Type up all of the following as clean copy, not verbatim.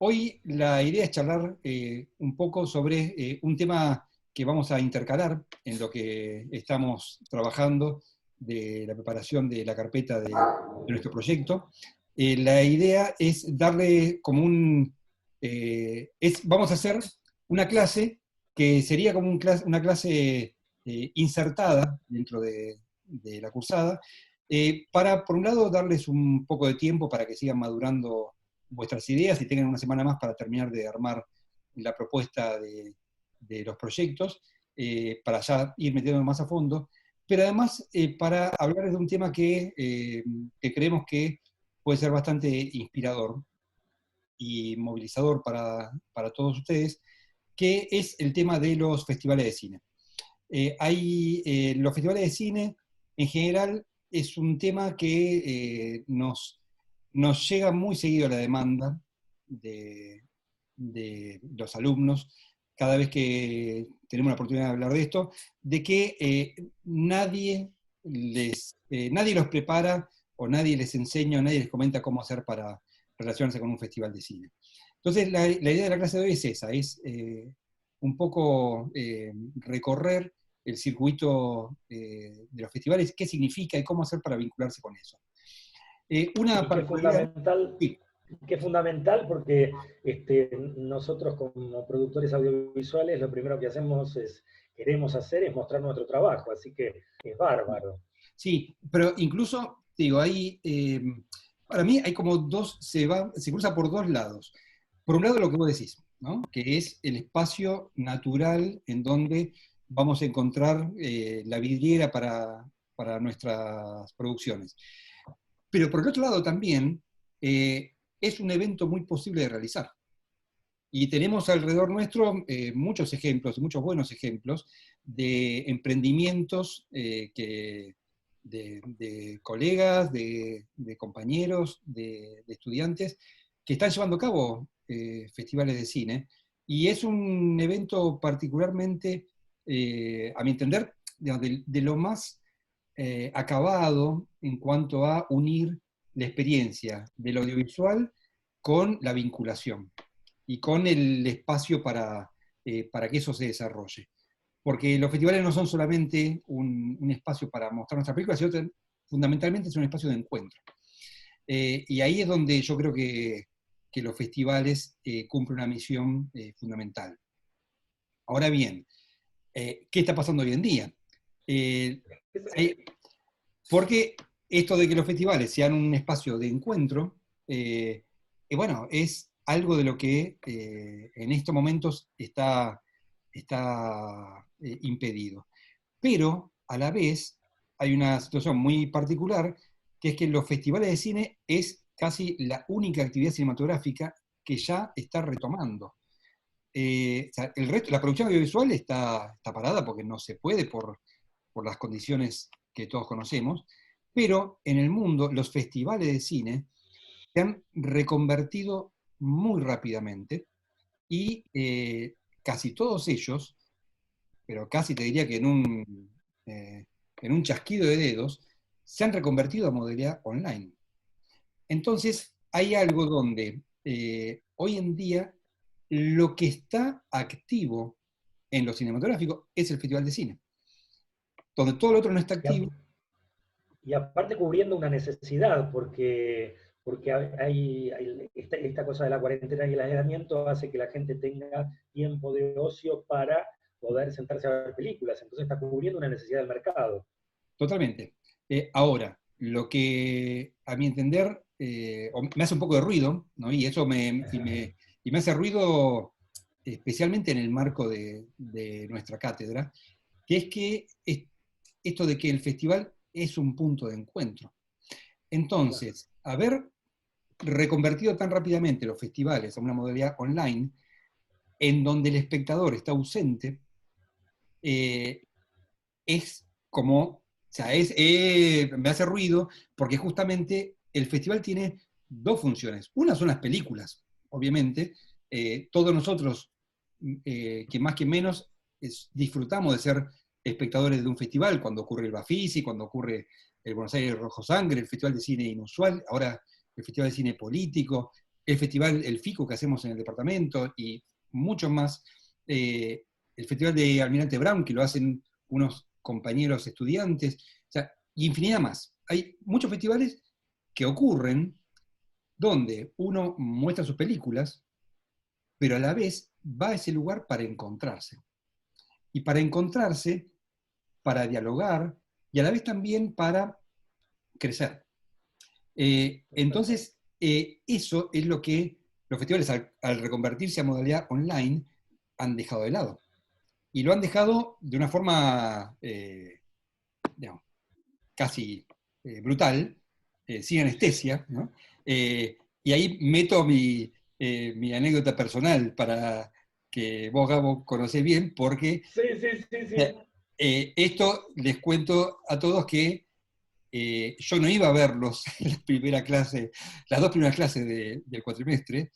Hoy la idea es charlar un poco sobre un tema que vamos a intercalar en lo que estamos trabajando de la preparación de la carpeta de nuestro proyecto. La idea es darle como vamos a hacer una clase que sería como una clase insertada dentro de la cursada, para, por un lado, darles un poco de tiempo para que sigan madurando vuestras ideas y tengan una semana más para terminar de armar la propuesta de los proyectos, para ya ir metiéndonos más a fondo, pero además para hablar de un tema que creemos que puede ser bastante inspirador y movilizador para todos ustedes, que es el tema de los festivales de cine. Los festivales de cine, en general, es un tema que nos llega muy seguido a la demanda de los alumnos, cada vez que tenemos la oportunidad de hablar de esto, de que nadie los prepara, o nadie les enseña, o nadie les comenta cómo hacer para relacionarse con un festival de cine. Entonces, la idea de la clase de hoy es esa, es un poco recorrer el circuito de los festivales, qué significa y cómo hacer para vincularse con eso. Una Y que particularidad... Sí. es fundamental porque nosotros como productores audiovisuales lo primero que queremos hacer es mostrar nuestro trabajo, así que es bárbaro. Sí, pero incluso, digo, para mí hay como se cruza por dos lados. Por un lado lo que vos decís, ¿no? Que es el espacio natural en donde vamos a encontrar la vidriera para nuestras producciones. Pero por el otro lado también es un evento muy posible de realizar. Y tenemos alrededor nuestro muchos ejemplos, muchos buenos ejemplos de emprendimientos de colegas, de compañeros, de estudiantes que están llevando a cabo festivales de cine. Y es un evento particularmente, a mi entender, de lo más acabado en cuanto a unir la experiencia del audiovisual con la vinculación y con el espacio para que eso se desarrolle. Porque los festivales no son solamente un espacio para mostrar nuestra película, sino fundamentalmente es un espacio de encuentro. Y ahí es donde yo creo que los festivales cumplen una misión fundamental. Ahora bien, ¿qué está pasando hoy en día? Porque esto de que los festivales sean un espacio de encuentro, bueno, es algo de lo que en estos momentos está impedido. Pero a la vez hay una situación muy particular, que es que los festivales de cine es casi la única actividad cinematográfica que ya está retomando. O sea, el resto, la producción audiovisual está parada porque no se puede por las condiciones que todos conocemos, pero en el mundo los festivales de cine se han reconvertido muy rápidamente y casi todos ellos, pero casi te diría que en un chasquido de dedos, se han reconvertido a modalidad online. Entonces, hay algo donde hoy en día lo que está activo en lo cinematográfico es el Festival de Cine. Donde todo lo otro no está activo. Y aparte cubriendo una necesidad, porque esta cosa de la cuarentena y el aislamiento hace que la gente tenga tiempo de ocio para poder sentarse a ver películas, entonces está cubriendo una necesidad del mercado. Totalmente. Ahora, lo que a mi entender me hace un poco de ruido, ¿no? Y eso me hace ruido especialmente en el marco de nuestra cátedra, que es que esto de que el festival es un punto de encuentro. Entonces, haber reconvertido tan rápidamente los festivales a una modalidad online, en donde el espectador está ausente, es como, o sea, me hace ruido, porque justamente el festival tiene dos funciones. Una son las películas, obviamente. Todos nosotros, que más que menos, disfrutamos de ser espectadores de un festival, cuando ocurre el Bafisi, cuando ocurre el Buenos Aires Rojo Sangre, el Festival de Cine Inusual, ahora el Festival de Cine Político, el festival, el FICO que hacemos en el departamento y muchos más, el festival de Almirante Brown que lo hacen unos compañeros estudiantes, o sea, y infinidad más. Hay muchos festivales que ocurren donde uno muestra sus películas, pero a la vez va a ese lugar para encontrarse. Y para encontrarse, para dialogar, y a la vez también para crecer. Entonces, eso es lo que los festivales, al reconvertirse a modalidad online, han dejado de lado. Y lo han dejado de una forma, digamos, casi brutal, sin anestesia, ¿no? Y ahí meto mi anécdota personal para que vos, Gabo, conocés bien, porque Sí, sí, sí, sí. esto les cuento a todos que yo no iba a verlos en la primera clase, las dos primeras clases del cuatrimestre,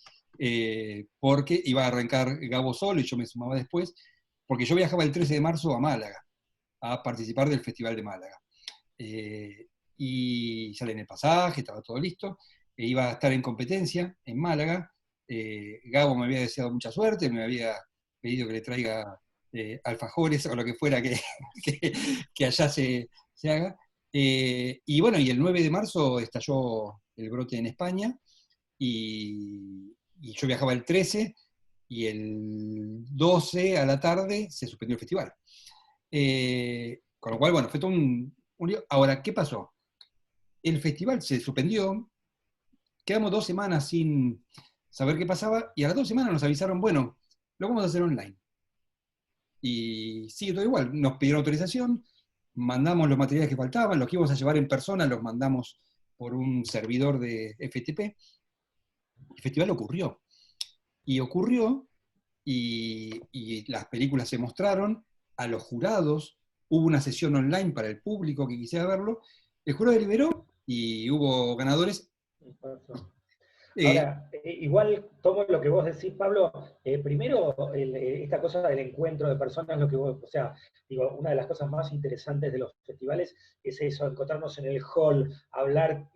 porque iba a arrancar Gabo solo y yo me sumaba después, porque yo viajaba el 13 de marzo a Málaga, a participar del Festival de Málaga. Y sale en el pasaje, estaba todo listo, iba a estar en competencia en Málaga. Gabo me había deseado mucha suerte, me había pedido que le traiga alfajores o lo que fuera que allá se haga. Y bueno, y el 9 de marzo estalló el brote en España y yo viajaba el 13 y el 12 a la tarde se suspendió el festival. Con lo cual, bueno, fue todo un lío. Ahora, ¿qué pasó? El festival se suspendió, quedamos 2 semanas sin saber qué pasaba, y a las 2 semanas nos avisaron, bueno, lo vamos a hacer online. Y sigue todo igual, nos pidieron autorización, mandamos los materiales que faltaban, los que íbamos a llevar en persona los mandamos por un servidor de FTP. El festival ocurrió. Y ocurrió, y las películas se mostraron, a los jurados, hubo una sesión online para el público que quisiera verlo, el jurado deliberó y hubo ganadores. Eh, Ahora, igual tomo lo que vos decís, Pablo. Primero, esta cosa del encuentro de personas, lo que vos, o sea, digo, una de las cosas más interesantes de los festivales es eso, encontrarnos en el hall, hablar,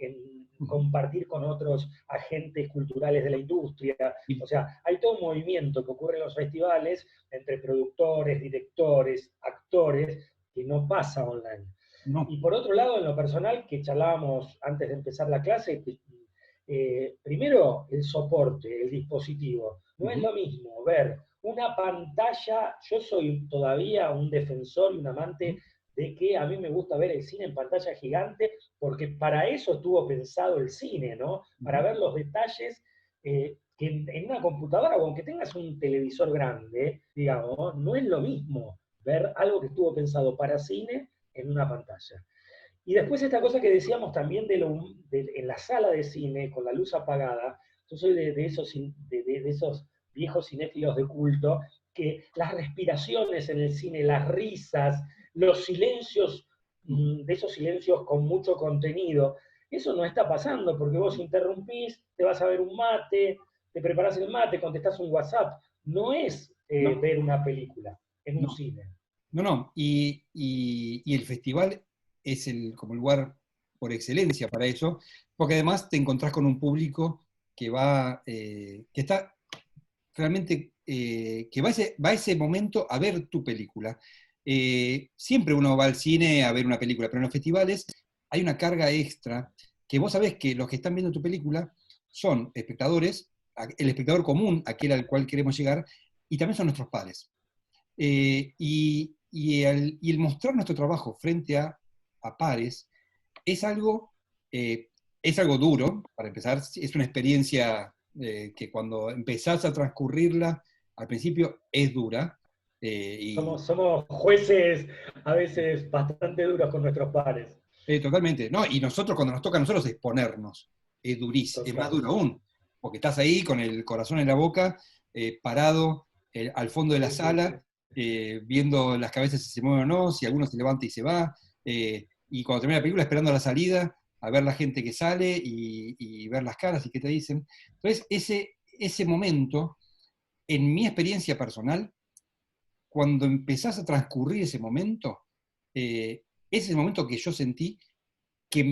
compartir con otros agentes culturales de la industria. O sea, hay todo un movimiento que ocurre en los festivales entre productores, directores, actores, que no pasa online. no, Y por otro lado, en lo personal, que charlábamos antes de empezar la clase, primero el soporte, el dispositivo. No es lo mismo ver una pantalla, yo soy todavía un defensor y un amante de que a mí me gusta ver el cine en pantalla gigante, porque para eso estuvo pensado el cine, ¿no? Para ver los detalles que en una computadora, o aunque tengas un televisor grande, digamos, no es lo mismo ver algo que estuvo pensado para cine en una pantalla. Y después esta cosa que decíamos también en la sala de cine, con la luz apagada, yo soy de esos viejos cinéfilos de culto, que las respiraciones en el cine, las risas, los silencios, de esos silencios con mucho contenido, eso no está pasando, porque vos interrumpís, te vas a ver un mate, te preparás el mate, contestás un WhatsApp. No es no, ver una película en un no, cine. no, no. Y el festival es como el lugar por excelencia para eso, porque además te encontrás con un público que está realmente, que va a ese momento a ver tu película. Siempre uno va al cine a ver una película, pero en los festivales hay una carga extra que vos sabés que los que están viendo tu película son espectadores, el espectador común, aquel al cual queremos llegar, y también son nuestros padres. Y el mostrar nuestro trabajo frente a pares es algo, eh, es algo duro, para empezar, es una experiencia que cuando empezás a transcurrirla, al principio es dura. Somos jueces a veces bastante duros con nuestros pares. Totalmente, ¿no? Y nosotros, cuando nos toca a nosotros exponernos, es durísimo, es más Total. duro aún, porque estás ahí con el corazón en la boca, parado al fondo de la Sí, sí, sí. sala, viendo las cabezas si se mueven o no, si alguno se levanta y se va, y cuando termina la película esperando la salida, a ver la gente que sale y ver las caras y qué te dicen. Entonces, ese momento, en mi experiencia personal, cuando empezás a transcurrir ese momento, ese es el momento que yo sentí que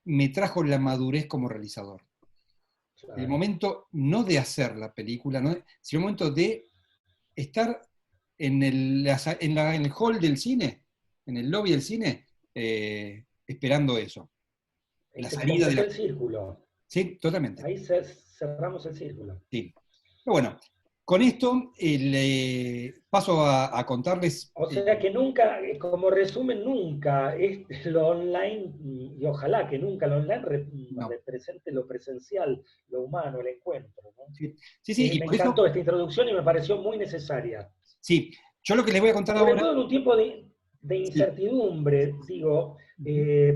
me trajo la madurez como realizador. El Claro. momento no de hacer la película, ¿no? Sino el momento de estar en en el hall del cine, en el lobby del cine, esperando eso. Y La se salida de completó la... el círculo. Sí, totalmente. Ahí cerramos el círculo. Sí. Pero bueno, con esto paso a contarles... O sea que nunca, como resumen, nunca lo online, y ojalá que nunca lo online no. represente lo presencial, lo humano, el encuentro, ¿no? Sí, sí, sí, y Me por eso, encantó esta introducción y me pareció muy necesaria. sí, yo lo que les voy a contar Sobre ahora... todo en un tiempo de Sí. incertidumbre, digo,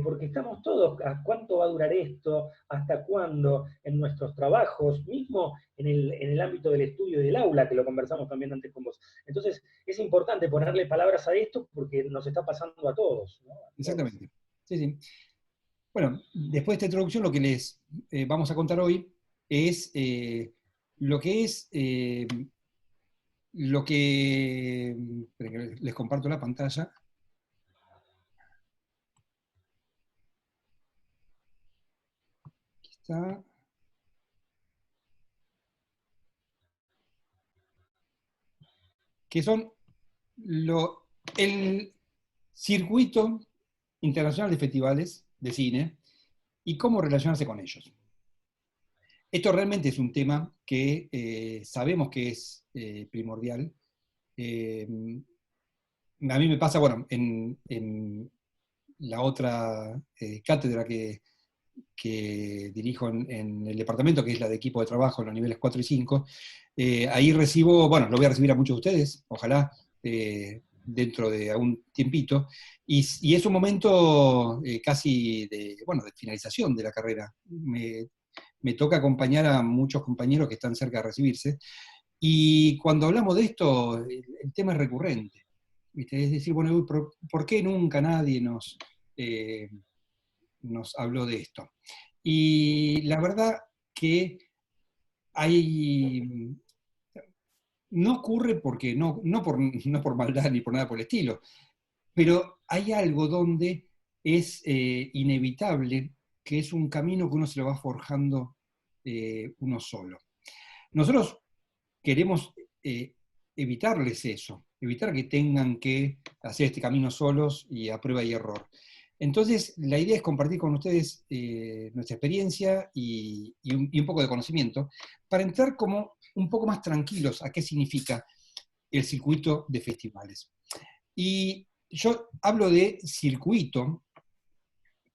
porque estamos todos, ¿a cuánto va a durar esto? ¿Hasta cuándo? En nuestros trabajos, mismo en el ámbito del estudio y del aula, que lo conversamos también antes con vos. Entonces, es importante ponerle palabras a esto porque nos está pasando a todos, ¿no? A todos. Exactamente. Sí, sí. Bueno, después de esta introducción, lo que les vamos a contar hoy es lo que es lo que. Esperen que les comparto la pantalla. Aquí está. Que son el circuito internacional de festivales de cine y cómo relacionarse con ellos. Esto realmente es un tema que sabemos que es primordial. Eh, a mí me pasa, bueno, en la otra cátedra que dirijo en el departamento, que es la de equipo de trabajo en los niveles 4 y 5, ahí recibo, bueno, lo voy a recibir a muchos de ustedes, ojalá, dentro de algún tiempito, y es un momento casi de, bueno, de finalización de la carrera. Me toca acompañar a muchos compañeros que están cerca de recibirse, y cuando hablamos de esto, el tema es recurrente. ¿Viste? Es decir, bueno, ¿por qué nunca nadie nos habló de esto? Y la verdad que hay, no ocurre porque no por maldad ni por nada por el estilo, pero hay algo donde es inevitable, que es un camino que uno se lo va forjando uno solo. Nosotros queremos evitarles eso, evitar que tengan que hacer este camino solos y a prueba y error. Entonces, la idea es compartir con ustedes nuestra experiencia y un poco de conocimiento para entrar como un poco más tranquilos a qué significa el circuito de festivales. Y yo hablo de circuito,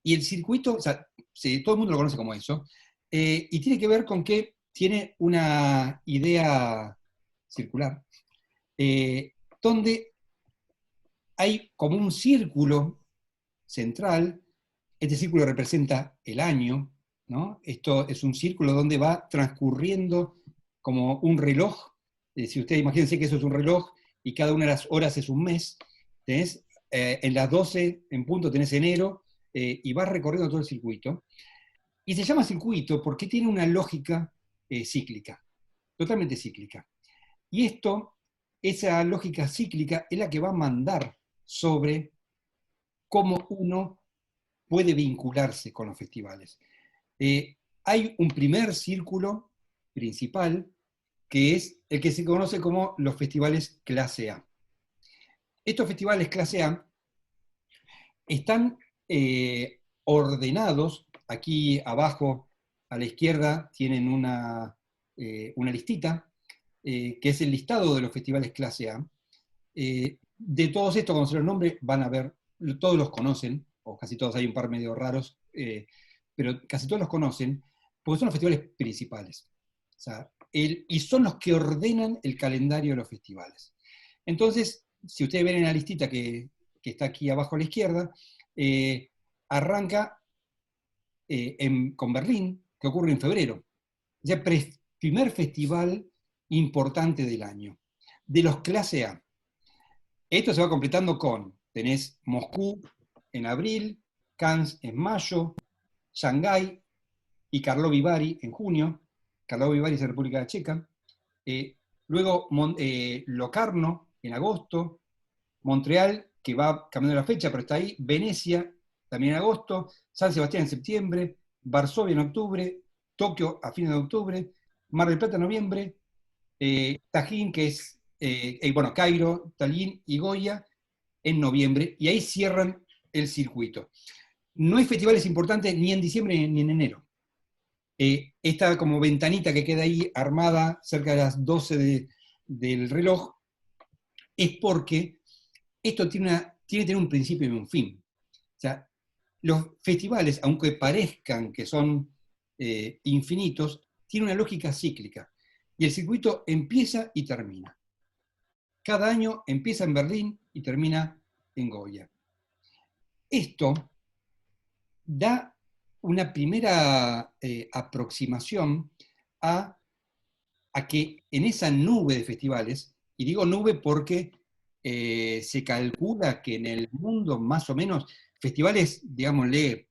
y el circuito, o sea, sí, todo el mundo lo conoce como eso, y tiene que ver con que tiene una idea circular, eh, donde hay como un círculo central. Este círculo representa el año, ¿no? Esto es un círculo donde va transcurriendo como un reloj. Si ustedes imagínense que eso es un reloj y cada una de las horas es un mes, tenés, en las 12 en punto tenés enero, y vas recorriendo todo el circuito. Y se llama circuito porque tiene una lógica cíclica, totalmente cíclica. Y esa lógica cíclica es la que va a mandar sobre cómo uno puede vincularse con los festivales. Hay un primer círculo principal que es el que se conoce como los festivales clase A. Estos festivales clase A están ordenados. Aquí abajo a la izquierda tienen una listita, que es el listado de los festivales clase A. De todos estos, conocer el nombre, van a ver, todos los conocen, o casi todos, hay un par medio raros, pero casi todos los conocen, porque son los festivales principales. O sea, y son los que ordenan el calendario de los festivales. Entonces, si ustedes ven en la listita que está aquí abajo a la izquierda, arranca con Berlín, que ocurre en febrero. O sea, primer festival importante del año. De los clase A. Esto se va completando tenés Moscú en abril, Cannes en mayo, Shanghái y Karlovy Vary en junio. Karlovy Vary es en República Checa. Luego Locarno en agosto, Montreal, que va cambiando la fecha, pero está ahí, Venecia también en agosto, San Sebastián en septiembre, Varsovia en octubre, Tokio a fines de octubre, Mar del Plata en noviembre, Tajín, que es, bueno, Cairo, Tallin y Goya en noviembre, y ahí cierran el circuito. No hay festivales importantes ni en diciembre ni en enero. Esta como ventanita que queda ahí armada cerca de las 12 del reloj es porque esto tiene que tener un principio y un fin. O sea, los festivales, aunque parezcan que son infinitos, tienen una lógica cíclica. Y el circuito empieza y termina. Cada año empieza en Berlín y termina en Goya. Esto da una primera aproximación a que en esa nube de festivales, y digo nube porque se calcula que en el mundo más o menos, festivales, digámosle,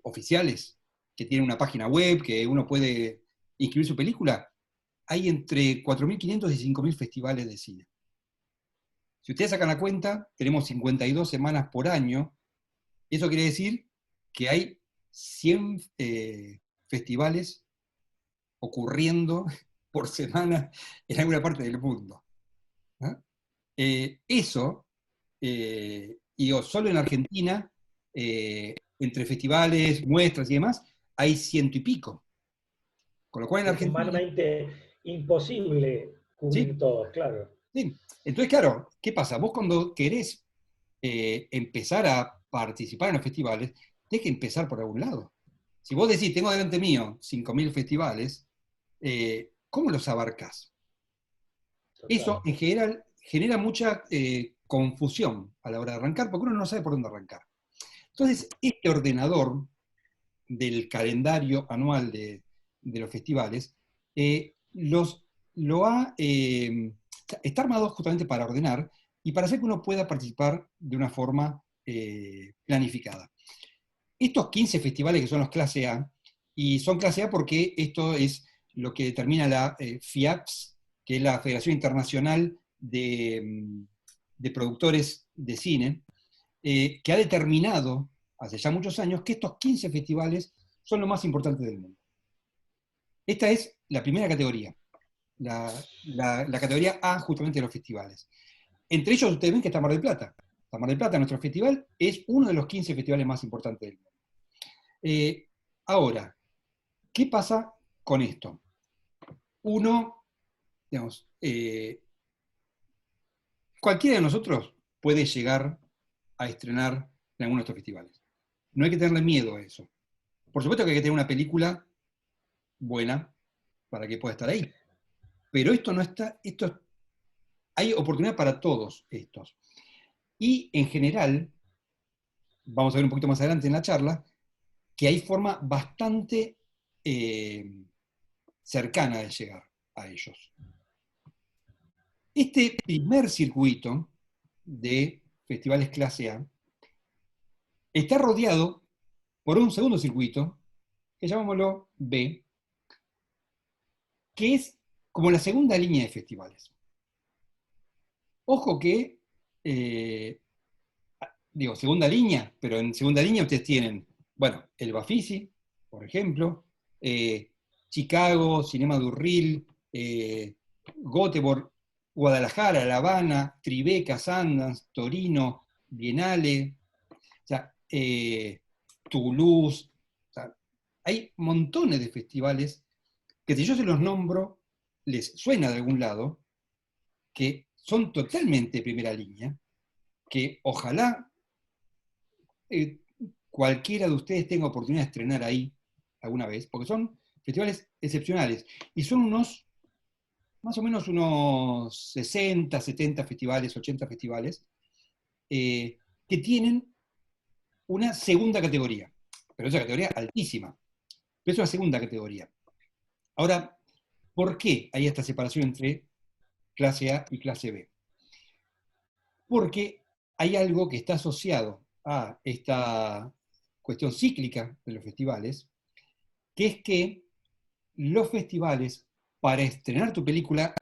oficiales, que tienen una página web, que uno puede inscribir su película, hay entre 4.500 y 5.000 festivales de cine. Si ustedes sacan la cuenta, tenemos 52 semanas por año. Eso quiere decir que hay 100 festivales ocurriendo por semana en alguna parte del mundo. ¿No? Eso, y solo en Argentina, entre festivales, muestras y demás, hay 100 y pico. Con lo cual en Es Argentina, humanamente imposible cubrir sí, todos, claro. sí. Entonces, claro, ¿qué pasa? Vos cuando querés empezar a participar en los festivales, tenés que empezar por algún lado. Si vos decís, tengo delante mío 5.000 festivales, ¿cómo los abarcás? Eso Total. en general genera mucha confusión a la hora de arrancar, porque uno no sabe por dónde arrancar. Entonces, este ordenador del calendario anual de los festivales está armado justamente para ordenar y para hacer que uno pueda participar de una forma planificada. Estos 15 festivales que son los clase A, y son clase A porque esto es lo que determina la FIAPS, que es la Federación Internacional de Productores de Cine, que ha determinado hace ya muchos años que estos 15 festivales son los más importantes del mundo. Esta es la primera categoría, la categoría A justamente de los festivales. Entre ellos ustedes ven que está Mar del Plata. Mar del Plata, nuestro festival, es uno de los 15 festivales más importantes del mundo. Ahora, ¿qué pasa con esto? Uno, digamos, cualquiera de nosotros puede llegar a estrenar en alguno de estos festivales. No hay que tenerle miedo a eso. Por supuesto que hay que tener una película buena para que pueda estar ahí. Pero esto no está, hay oportunidad para todos estos. Y en general, vamos a ver un poquito más adelante en la charla, que hay forma bastante cercana de llegar a ellos. Este primer circuito de festivales clase A está rodeado por un segundo circuito, que llamémoslo B, que es como la segunda línea de festivales. Ojo que, digo, segunda línea, pero en segunda línea ustedes tienen, bueno, el Bafisi, por ejemplo, Chicago, Cinema d'Urril, Göteborg, Guadalajara, La Habana, Tribeca, Sundance, Torino, Biennale, o sea, Toulouse, o sea, hay montones de festivales que si yo se los nombro, les suena de algún lado, que son totalmente primera línea, que ojalá cualquiera de ustedes tenga oportunidad de estrenar ahí alguna vez, porque son festivales excepcionales, y son más o menos unos 60, 70 festivales, 80 festivales, que tienen una segunda categoría, pero es una categoría altísima, pero es una segunda categoría. Ahora, ¿por qué hay esta separación entre clase A y clase B? Porque hay algo que está asociado a esta cuestión cíclica de los festivales, que es que los festivales, para estrenar tu película,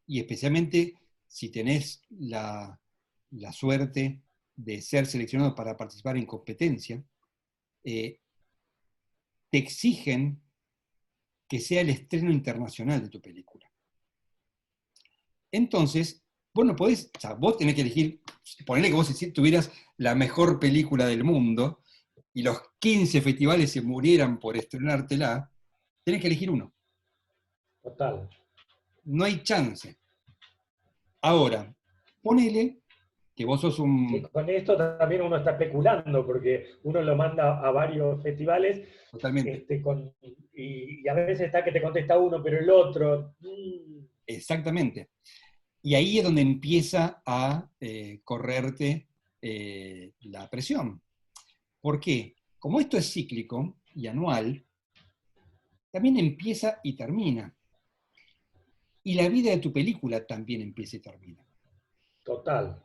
y especialmente si tenés la suerte de ser seleccionado para participar en competencia, te exigen que sea el estreno internacional de tu película. Entonces, vos no podés, o sea, vos tenés que elegir, ponele que vos tuvieras la mejor película del mundo y los 15 festivales se murieran por estrenártela, tenés que elegir uno. Total. No hay chance. Ahora, ponele que vos sos Que un... con esto también uno está especulando, porque uno lo manda a varios festivales Totalmente. y a veces está que te contesta uno, pero el otro. Exactamente. Y ahí es donde empieza a correrte la presión. ¿Por qué? Como esto es cíclico y anual, también empieza y termina. Y la vida de tu película también empieza y termina. Total.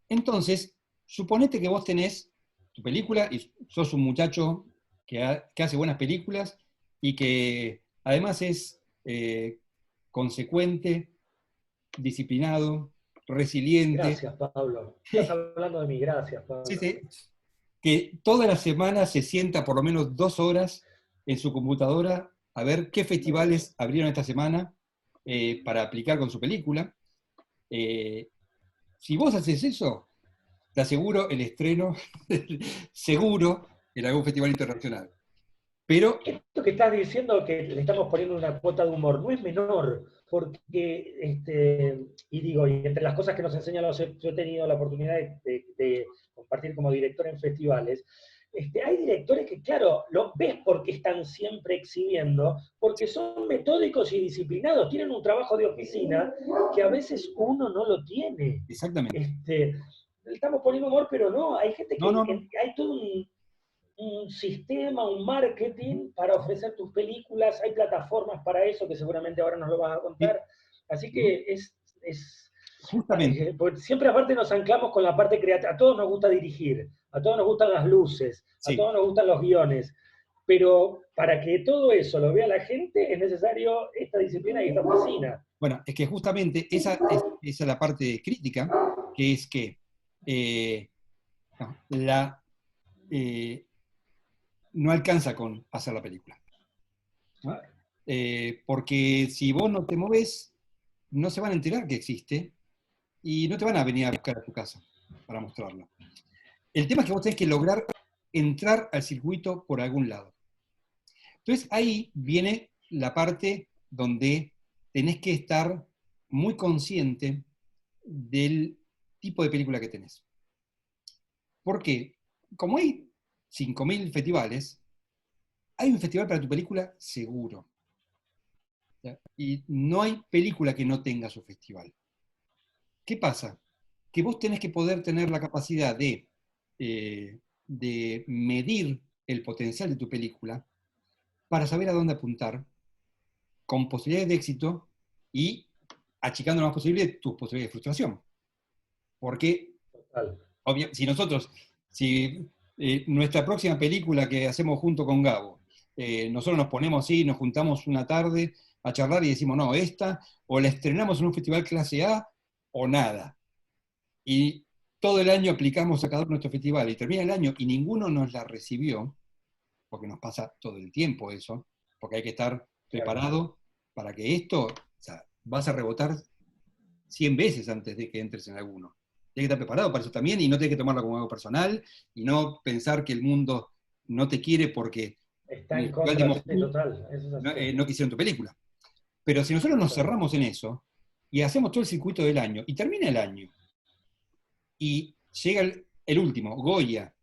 Entonces, suponete que vos tenés tu película y sos un muchacho que hace buenas películas y que además es consecuente, disciplinado, resiliente. Gracias, Pablo. Estás hablando de mí, gracias, Sí, Pablo. sí, que toda la semana se sienta por lo menos 2 horas en su computadora a ver qué festivales abrieron esta semana para aplicar con su película. Eh, si vos haces eso, te aseguro el estreno, seguro, en algún festival internacional. Pero, Esto que estás diciendo, que le estamos poniendo una cuota de humor, no es menor, porque, y digo, y entre las cosas que nos enseñan yo he tenido la oportunidad de compartir como director en festivales, hay directores que, claro, lo ves porque están siempre exhibiendo, porque son metódicos y disciplinados, tienen un trabajo de oficina que a veces uno no lo tiene. exactamente. Le estamos poniendo humor, pero no, hay gente No, que no, no. hay todo un sistema, un marketing para ofrecer tus películas, hay plataformas para eso que seguramente ahora nos lo vas a Sí, contar, así que justamente. porque siempre aparte nos anclamos con la parte creativa, a todos nos gusta dirigir, a todos nos gustan las luces, a Sí. todos nos gustan los guiones, pero para que todo eso lo vea la gente es necesario esta disciplina y esta oficina. Bueno, es que justamente esa es la parte crítica, que es que no, no alcanza con hacer la película. ¿No? Porque si vos no te moves, no se van a enterar que existe y no te van a venir a buscar a tu casa para mostrarlo. El tema es que vos tenés que lograr entrar al circuito por algún lado. Entonces ahí viene la parte donde tenés que estar muy consciente del tipo de película que tenés. Porque como hay 5.000 festivales, hay un festival para tu película seguro. ¿Ya? Y no hay película que no tenga su festival. ¿Qué pasa? Que vos tenés que poder tener la capacidad de medir el potencial de tu película para saber a dónde apuntar, con posibilidades de éxito y achicando lo más posible tus posibilidades de frustración. Porque, Total. si nosotros, si nuestra próxima película que hacemos junto con Gabo, nosotros nos ponemos así, nos juntamos una tarde a charlar y decimos, no, esta, o la estrenamos en un festival clase A, o nada. Y todo el año aplicamos a cada uno de nuestros festivales, y termina el año y ninguno nos la recibió, porque nos pasa todo el tiempo eso, porque hay que estar Claro. preparado para que esto, o sea, vas a rebotar 100 veces antes de que entres en alguno. Tienes que estar preparado para eso también y no tienes que tomarlo como algo personal y no pensar que el mundo no te quiere porque Está en el en Festival de contra, sí, Moscú total, eso es así. no quisieron tu película. Pero si nosotros nos Total. cerramos en eso y hacemos todo el circuito del año y termina el año y llega el último, Goya,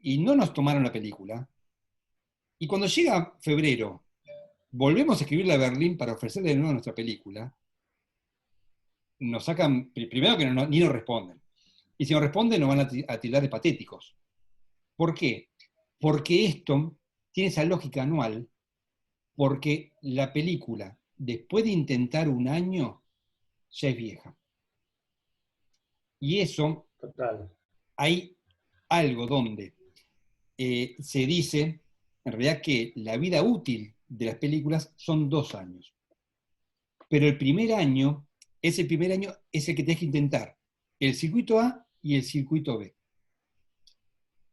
y no nos tomaron la película, y cuando llega febrero volvemos a escribirle a Berlín para ofrecerle de nuevo nuestra película, nos sacan, primero que ni nos responden. Y si nos responden, nos van a tildar de patéticos. ¿Por qué? Porque esto tiene esa lógica anual, porque la película, después de intentar un año, ya es vieja. Y eso, Total. hay algo donde se dice, en realidad, que la vida útil de las películas son 2 años. Pero el primer año es el primer año, es el que tenés que intentar el circuito A y el circuito B.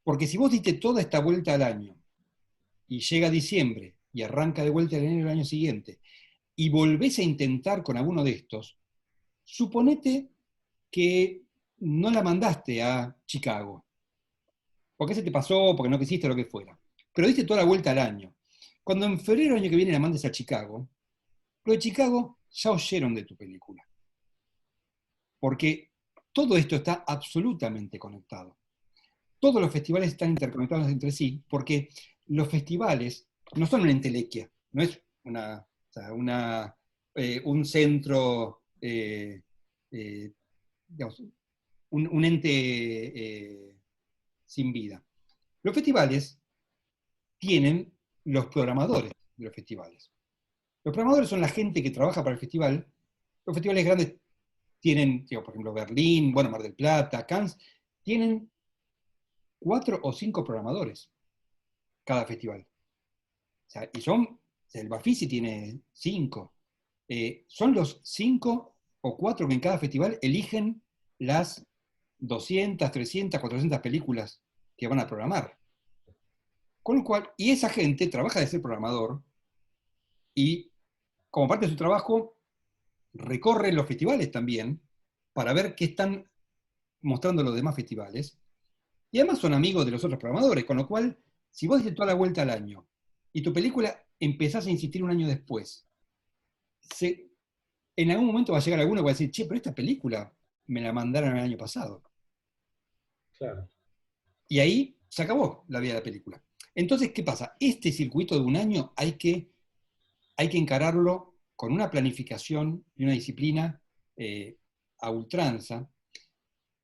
Porque si vos diste toda esta vuelta al año y llega diciembre y arranca de vuelta en enero del año siguiente, y volvés a intentar con alguno de estos, suponete que no la mandaste a Chicago, porque se te pasó, porque no quisiste, lo que fuera, pero diste toda la vuelta al año. Cuando en febrero del año que viene la mandes a Chicago, lo de Chicago ya oyeron de tu película, porque todo esto está absolutamente conectado. Todos los festivales están interconectados entre sí, porque los festivales no son una entelequia, no es o sea, un centro, digamos, un ente sin vida. Los festivales tienen los programadores de los festivales. Los programadores son la gente que trabaja para el festival. Los festivales grandes tienen, digo, por ejemplo, Berlín, bueno, Mar del Plata, Cannes, tienen 4 o 5 programadores cada festival. O sea, y son, el Bafisi tiene 5. Son los 5 o 4 que en cada festival eligen las 200, 300, 400 películas que van a programar. Con lo cual, y esa gente trabaja de ser programador y como parte de su trabajo recorre los festivales también para ver qué están mostrando los demás festivales. Y además son amigos de los otros programadores, con lo cual, si vos diste toda la vuelta al año y tu película empezás a insistir un año después, en algún momento va a llegar alguno que va a decir, che, pero esta película me la mandaron el año pasado. Claro. Y ahí se acabó la vida de la película. Entonces, ¿qué pasa? Este circuito de un año hay que encararlo con una planificación y una disciplina a ultranza.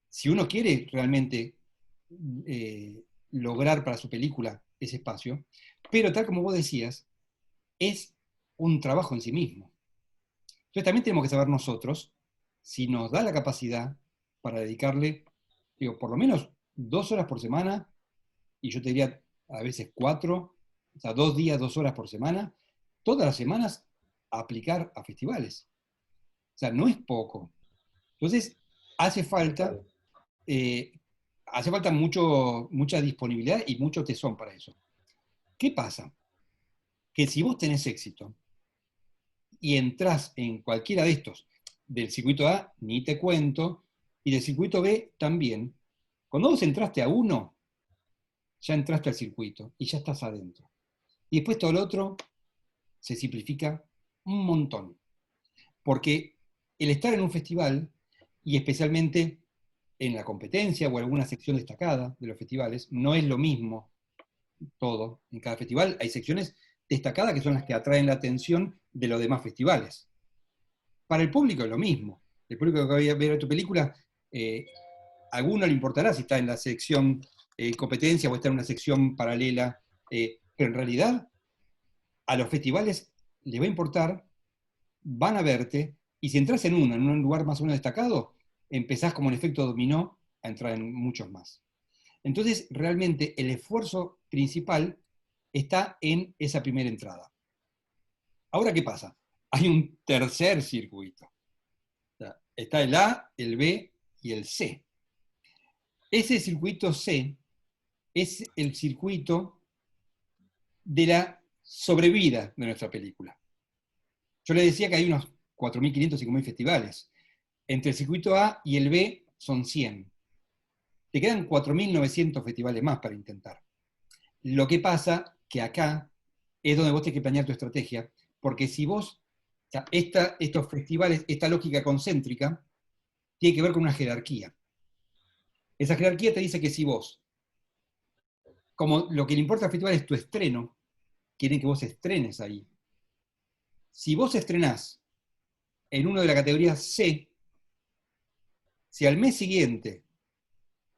Si uno quiere realmente lograr para su película ese espacio, pero tal como vos decías, es un trabajo en sí mismo. Entonces también tenemos que saber nosotros si nos da la capacidad para dedicarle, digo, por lo menos 2 horas por semana, y yo te diría a veces 4, o sea, 2 días, 2 horas por semana, todas las semanas a aplicar a festivales. O sea, no es poco. Entonces, hace falta, eh, mucha disponibilidad y mucho tesón para eso. ¿Qué pasa? Que si vos tenés éxito y entrás en cualquiera de estos, del circuito A, ni te cuento, y del circuito B también, cuando vos entraste a uno, ya entraste al circuito y ya estás adentro. Y después todo lo otro se simplifica un montón. Porque el estar en un festival, y especialmente en la competencia o alguna sección destacada de los festivales, no es lo mismo todo. En cada festival hay secciones destacadas que son las que atraen la atención de los demás festivales. Para el público es lo mismo. El público que va a ver tu película, a alguno le importará si está en la sección competencia o está en una sección paralela, pero en realidad a los festivales les va a importar, van a verte, y si entras en uno, en un lugar más o menos destacado, empezás como un efecto dominó a entrar en muchos más. Entonces, realmente el esfuerzo principal está en esa primera entrada. Ahora, ¿qué pasa? Hay un tercer circuito. O sea, está el A, el B y el C. Ese circuito C es el circuito de la sobrevida de nuestra película. Yo le decía que hay unos 4.500, 5.000 festivales. Entre el circuito A y el B son 100. Te quedan 4.900 festivales más para intentar. Lo que pasa que acá es donde vos tenés que planear tu estrategia, porque si vos, o sea, estos festivales, esta lógica concéntrica, tiene que ver con una jerarquía. Esa jerarquía te dice que si vos, como lo que le importa al festival es tu estreno, quieren que vos estrenes ahí. Si vos estrenás en uno de la categoría C, si al mes siguiente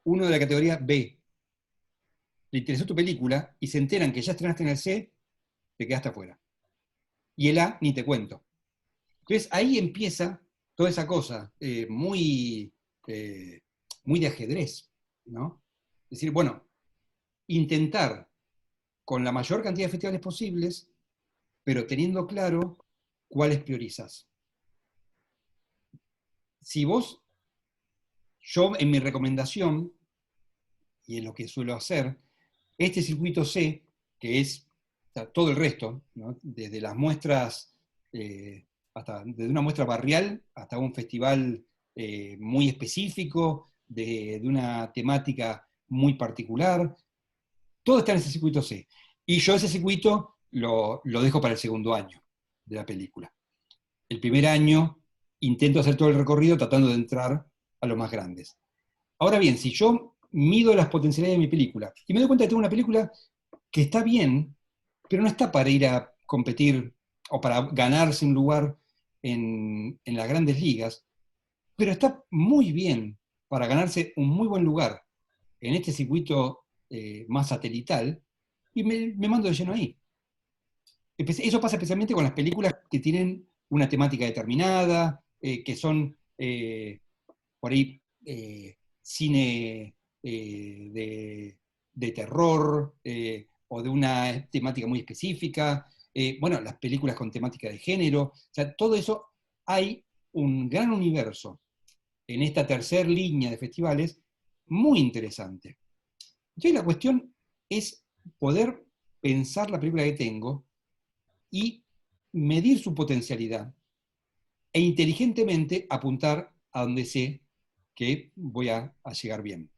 uno de la categoría B le interesó tu película y se enteran que ya estrenaste en el C, te quedaste afuera. Y el A ni te cuento. Entonces ahí empieza toda esa cosa muy de ajedrez, ¿no? Es decir, bueno, intentar con la mayor cantidad de festivales posibles, pero teniendo claro cuáles priorizas. Si vos, yo en mi recomendación, y en lo que suelo hacer, este circuito C, que es sea, todo el resto, ¿no? Desde las muestras, desde una muestra barrial hasta un festival muy específico, de una temática muy particular, todo está en ese circuito C. Y yo ese circuito lo dejo para el segundo año de la película. El primer año intento hacer todo el recorrido tratando de entrar a los más grandes. Ahora bien, si yo mido las potencialidades de mi película y me doy cuenta que tengo una película que está bien, pero no está para ir a competir o para ganarse un lugar en las grandes ligas, pero está muy bien para ganarse un muy buen lugar en este circuito más satelital, y me mando de lleno ahí. Eso pasa especialmente con las películas que tienen una temática determinada, que son por ahí cine de terror o de una temática muy específica. Bueno, las películas con temática de género. O sea, todo eso, hay un gran universo en esta tercera línea de festivales muy interesante. Entonces la cuestión es poder pensar la película que tengo y medir su potencialidad e inteligentemente apuntar a donde sé que voy a llegar bien.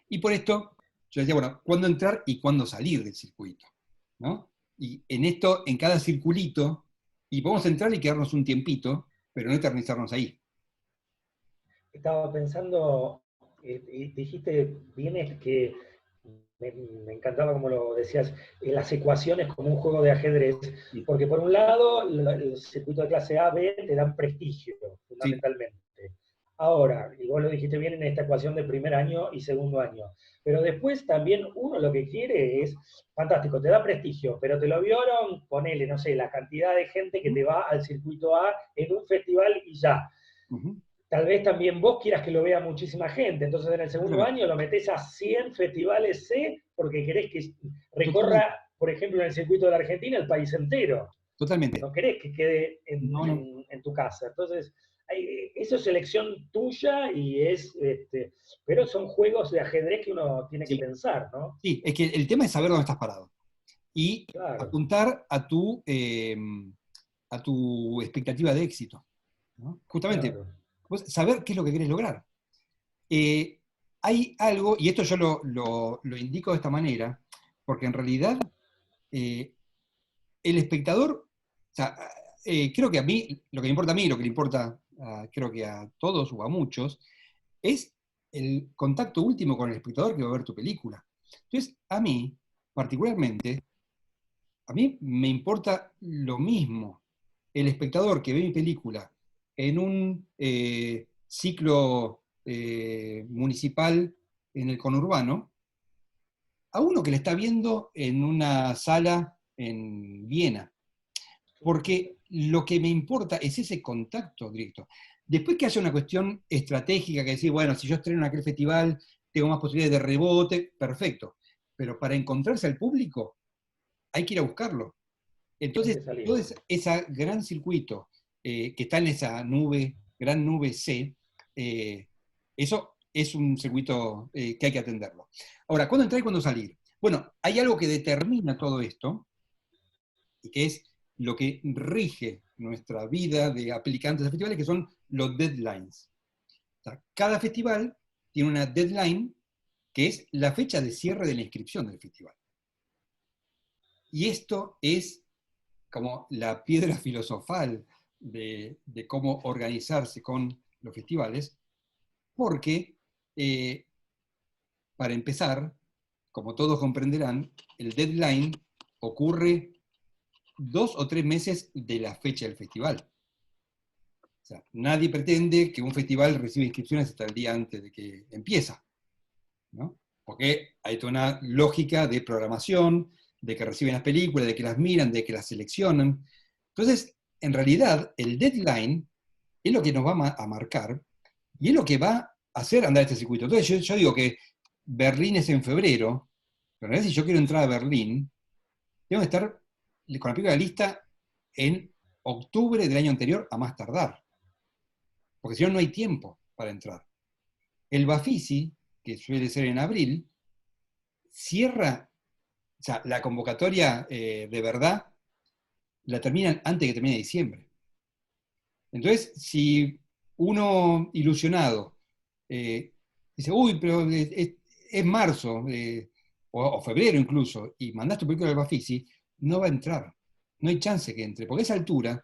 Y por esto yo decía, bueno, ¿cuándo entrar y cuándo salir del circuito? ¿No? Y en esto, en cada circulito, y podemos entrar y quedarnos un tiempito, pero no eternizarnos ahí. Estaba pensando, dijiste bien es que me encantaba como lo decías, las ecuaciones como un juego de ajedrez, Sí, porque por un lado el circuito de clase A, B te dan prestigio, sí, fundamentalmente. Ahora, y vos lo dijiste bien en esta ecuación de primer año y segundo año, pero después también uno lo que quiere es, fantástico, te da prestigio, pero te lo vieron, ponele, no sé, la cantidad de gente que te va al circuito A en un festival y ya. uh-huh. Tal vez también vos quieras que lo vea muchísima gente. Entonces en el segundo Totalmente, año lo metés a 100 festivales C porque querés que totalmente, recorra, por ejemplo, en el circuito de la Argentina, el país entero. totalmente. No querés que quede No, no. en tu casa. Entonces, eso es elección tuya y pero son juegos de ajedrez que uno tiene que Sí, pensar, ¿no? sí, es que el tema es saber dónde estás parado y Claro, apuntar a tu expectativa de éxito, ¿no? Justamente, claro. vos saber qué es lo que querés lograr. Eh, Hay algo, y esto yo lo indico de esta manera, porque en realidad eh, el espectador, o sea, creo que a mí, lo que me importa a mí, lo que le importa creo que a todos o a muchos, es el contacto último con el espectador que va a ver tu película. Entonces, a mí, particularmente, a mí me importa lo mismo el espectador que ve mi película en un ciclo municipal en el conurbano, a uno que le está viendo en una sala en Viena, porque lo que me importa es ese contacto directo. Después que haya una cuestión estratégica, que decir, bueno, si yo estreno en aquel festival, tengo más posibilidades de rebote, perfecto. Pero para encontrarse al público, hay que ir a buscarlo. Hay Entonces, que salir. todo ese gran circuito que está en esa nube, gran nube C, eso es un circuito que hay que atenderlo. Ahora, ¿cuándo entrar y cuándo salir? Bueno, hay algo que determina todo esto, y que es lo que rige nuestra vida de aplicantes de festivales, que son los deadlines. O sea, cada festival tiene una deadline que es la fecha de cierre de la inscripción del festival. Y esto es como la piedra filosofal de cómo organizarse con los festivales, porque, para empezar, como todos comprenderán, el deadline ocurre 2 o 3 meses de la fecha del festival. O sea, nadie pretende que un festival reciba inscripciones hasta el día antes de que empieza, ¿no? Porque hay toda una lógica de programación, de que reciben las películas, de que las miran, de que las seleccionan. Entonces, en realidad, el deadline es lo que nos va a marcar y es lo que va a hacer andar este circuito. Entonces, yo digo que Berlín es en febrero, pero en realidad si yo quiero entrar a Berlín, tengo que estar con la película lista en octubre del año anterior a más tardar, porque si no, no hay tiempo para entrar. El Bafisi, que suele ser en abril, cierra, o sea, la convocatoria de verdad la terminan antes que termine diciembre. Entonces, si uno ilusionado dice, uy, pero es marzo, o febrero incluso, y mandaste tu película al Bafisi, no va a entrar. No hay chance que entre, porque a esa altura,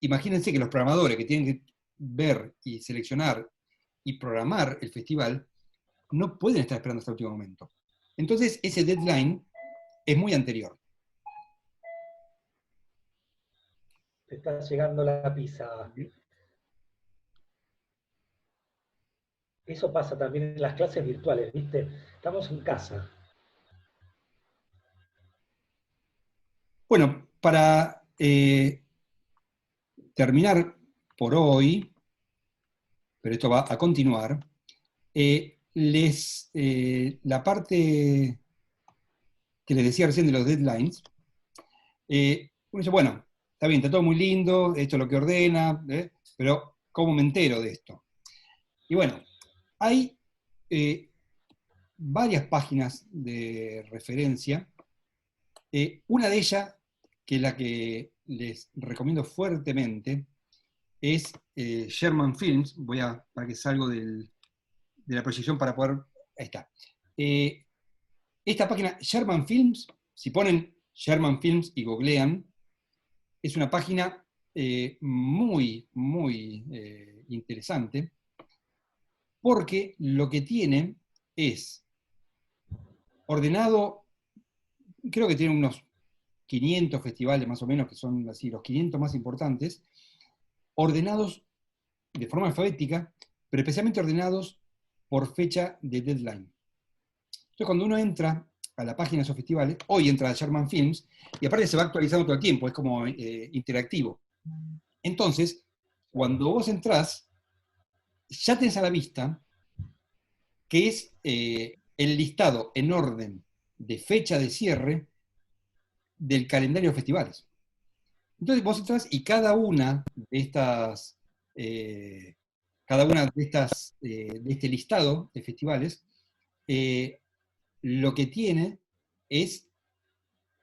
imagínense que los programadores que tienen que ver y seleccionar y programar el festival, no pueden estar esperando hasta el último momento. Entonces, ese deadline es muy anterior. Te está llegando la pizza. Eso pasa también en las clases virtuales, ¿viste? Estamos en casa. Bueno, para terminar por hoy, pero esto va a continuar, la parte que les decía recién de los deadlines, uno dice, bueno, está bien, está todo muy lindo, esto es lo que ordena, pero ¿cómo me entero de esto? Y bueno, hay varias páginas de referencia. Una de ellas, que es la que les recomiendo fuertemente, es Sherman Films. Para que salgo de la proyección para poder... Ahí está. Esta página, Sherman Films, si ponen Sherman Films y googlean, es una página muy, muy interesante, porque lo que tiene es ordenado, creo que tiene unos 500 festivales más o menos, que son así los 500 más importantes, ordenados de forma alfabética, pero especialmente ordenados por fecha de deadline. Entonces, cuando uno entra a la página de esos festivales, hoy entra a Sherman Films, y aparte se va actualizando todo el tiempo, es como interactivo. Entonces, cuando vos entrás, ya tenés a la vista que es el listado en orden de fecha de cierre del calendario de festivales. Entonces vos entras y de este listado de festivales, lo que tiene es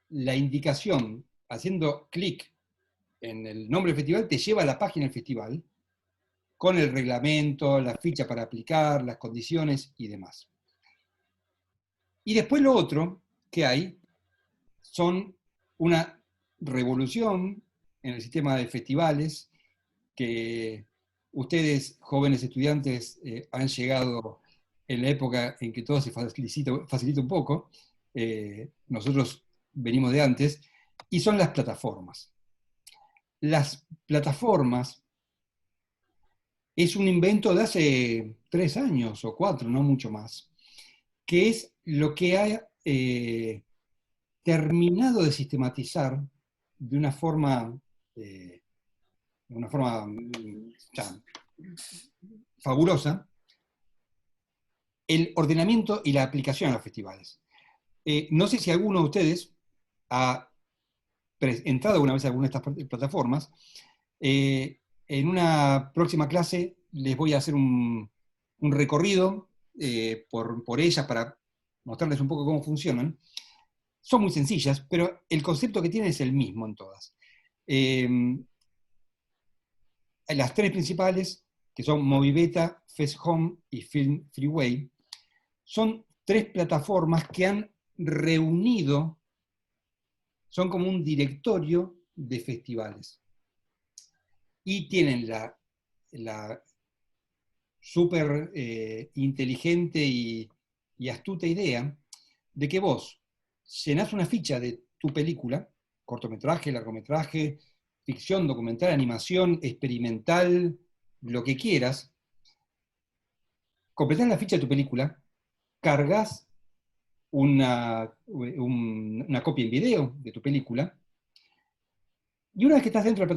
la indicación, haciendo clic en el nombre del festival, te lleva a la página del festival, con el reglamento, la ficha para aplicar, las condiciones y demás. Y después lo otro que hay son una revolución en el sistema de festivales que ustedes, jóvenes estudiantes, han llegado en la época en que todo se facilita un poco. Nosotros venimos de antes, y son las plataformas. Las plataformas es un invento de hace 3 años o 4, no mucho más, que es lo que ha terminado de sistematizar de una forma, ya, fabulosa el ordenamiento y la aplicación a los festivales. No sé si alguno de ustedes ha entrado alguna vez a alguna de estas plataformas. En una próxima clase les voy a hacer un recorrido por ellas para mostrarles un poco cómo funcionan. Son muy sencillas, pero el concepto que tienen es el mismo en todas. Las 3 principales, que son Movibeta, FestHome y Film Freeway, son 3 plataformas que han reunido, son como un directorio de festivales. Y tienen la súper inteligente y astuta idea de que vos llenás una ficha de tu película, cortometraje, largometraje, ficción, documental, animación, experimental, lo que quieras, completás la ficha de tu película, cargas una copia en video de tu película, y una vez que estás dentro de la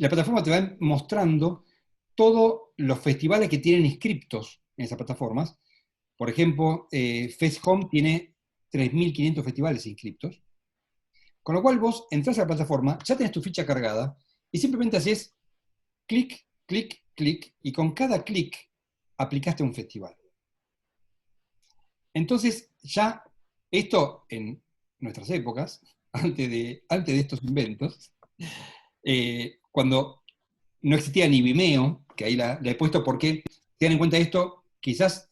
plataforma te va mostrando todos los festivales que tienen inscriptos en esas plataformas. Por ejemplo, FestHome tiene 3.500 festivales inscriptos, con lo cual vos entrás a la plataforma, ya tenés tu ficha cargada, y simplemente haces clic, clic, clic, y con cada clic aplicaste a un festival. Entonces ya Esto en nuestras épocas, antes de estos inventos, cuando no existía ni Vimeo, que ahí la he puesto porque, tengan en cuenta esto, quizás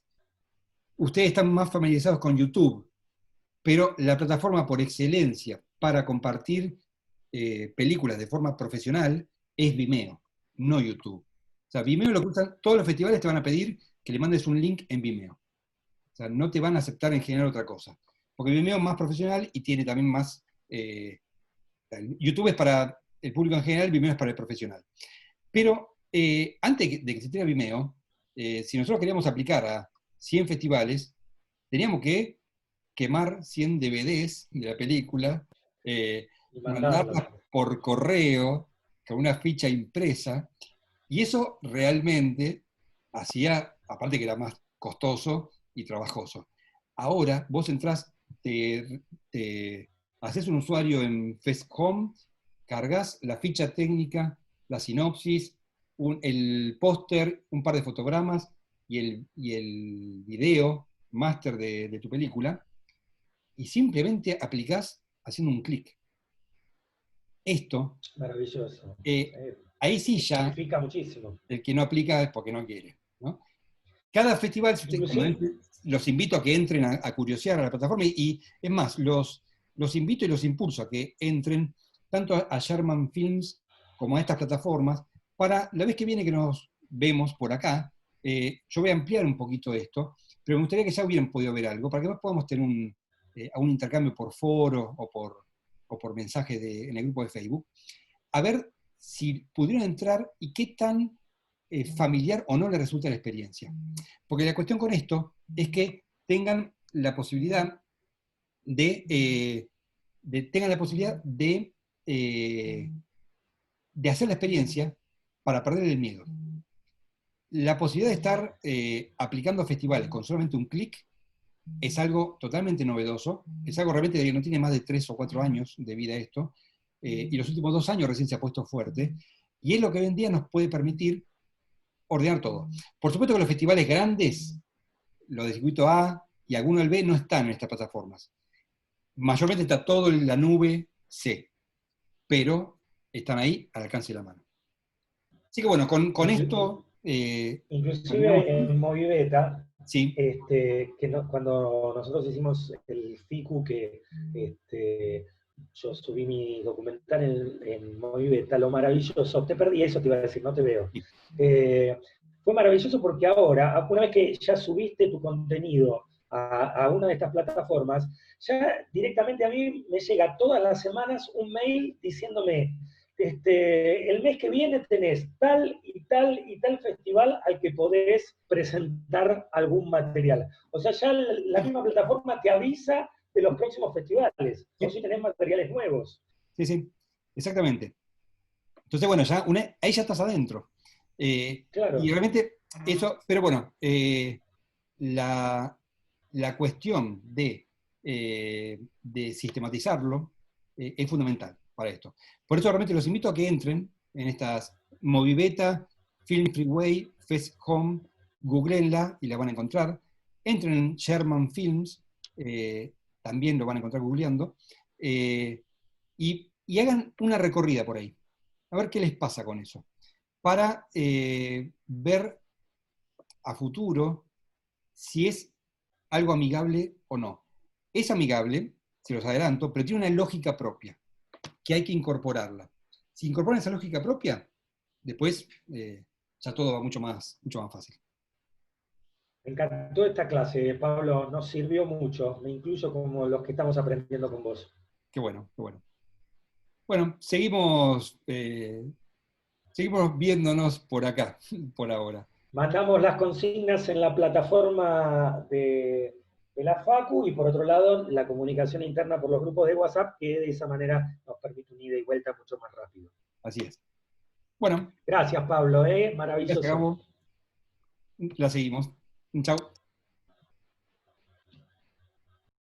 ustedes están más familiarizados con YouTube, pero la plataforma por excelencia para compartir películas de forma profesional es Vimeo, no YouTube. O sea, Vimeo lo que usan, todos los festivales te van a pedir que le mandes un link en Vimeo. O sea, no te van a aceptar en general otra cosa. Porque Vimeo es más profesional y tiene también más... YouTube es para el público en general, Vimeo es para el profesional. Pero antes de que existiera Vimeo, si nosotros queríamos aplicar a 100 festivales, teníamos que quemar 100 DVDs de la película, Y mandarlo. mandarlas por correo, con una ficha impresa, y eso realmente hacía, aparte que era más costoso y trabajoso. Ahora vos entrás, te haces un usuario en FestHome, cargas la ficha técnica, la sinopsis, el póster, un par de fotogramas y el video máster de tu película, y simplemente aplicás haciendo un clic. Esto, Maravilloso. ahí sí ya, Simplifica muchísimo. el que no aplica es porque no quiere, ¿no? Cada festival, Inclusive, los invito a que entren a curiosear a la plataforma y es más, los invito y los impulso a que entren tanto a Sherman Films como a estas plataformas para la vez que viene que nos vemos por acá, yo voy a ampliar un poquito esto, pero me gustaría que ya hubieran podido ver algo para que más podamos tener un intercambio por foro o por mensajes en el grupo de Facebook, a ver si pudieron entrar y qué tan familiar o no les resulta la experiencia. Porque la cuestión con esto es que tengan la posibilidad tengan la posibilidad de hacer la experiencia para perder el miedo. La posibilidad de estar aplicando a festivales con solamente un clic es algo totalmente novedoso, es algo realmente que no tiene más de 3 o 4 años de vida esto, y los últimos 2 años recién se ha puesto fuerte, y es lo que hoy en día nos puede permitir ordenar todo. Por supuesto que los festivales grandes, los de circuito A y algunos del B, no están en estas plataformas. Mayormente está todo en la nube C, pero están ahí al alcance de la mano. Así que bueno, con esto terminamos. inclusive en Movibeta, Sí, cuando nosotros hicimos el FICU, que yo subí mi documental en Movibeta, lo maravilloso, te perdí eso, te iba a decir, no te veo. sí. Fue maravilloso porque ahora, una vez que ya subiste tu contenido a una de estas plataformas, ya directamente a mí me llega todas las semanas un mail diciéndome, el mes que viene tenés tal y tal y tal festival al que podés presentar algún material. O sea, ya la misma plataforma te avisa de los próximos festivales, o si tenés materiales nuevos. Sí, sí, exactamente. Entonces, bueno, ahí ya estás adentro. Claro. Y realmente eso, pero bueno, la cuestión de sistematizarlo es fundamental para esto. Por eso realmente los invito a que entren en estas Movibeta, Film Freeway, Fest Home, googleenla y la van a encontrar. Entren en Sherman Films, también lo van a encontrar googleando, y hagan una recorrida por ahí. A ver qué les pasa con eso. Para ver a futuro si es algo amigable o no. Es amigable, se los adelanto, pero tiene una lógica propia, que hay que incorporarla. Si incorporan esa lógica propia, después ya todo va mucho más fácil. Me encantó esta clase, Pablo, nos sirvió mucho. Me incluyo como los que estamos aprendiendo con vos. Qué bueno, qué bueno. Bueno, seguimos viéndonos por acá, por ahora. Mandamos las consignas en la plataforma de la FACU y por otro lado la comunicación interna por los grupos de WhatsApp, que de esa manera nos permite un ida y vuelta mucho más rápido. Así es. Bueno, Gracias, Pablo, ya maravilloso. acabó. La seguimos. Chao.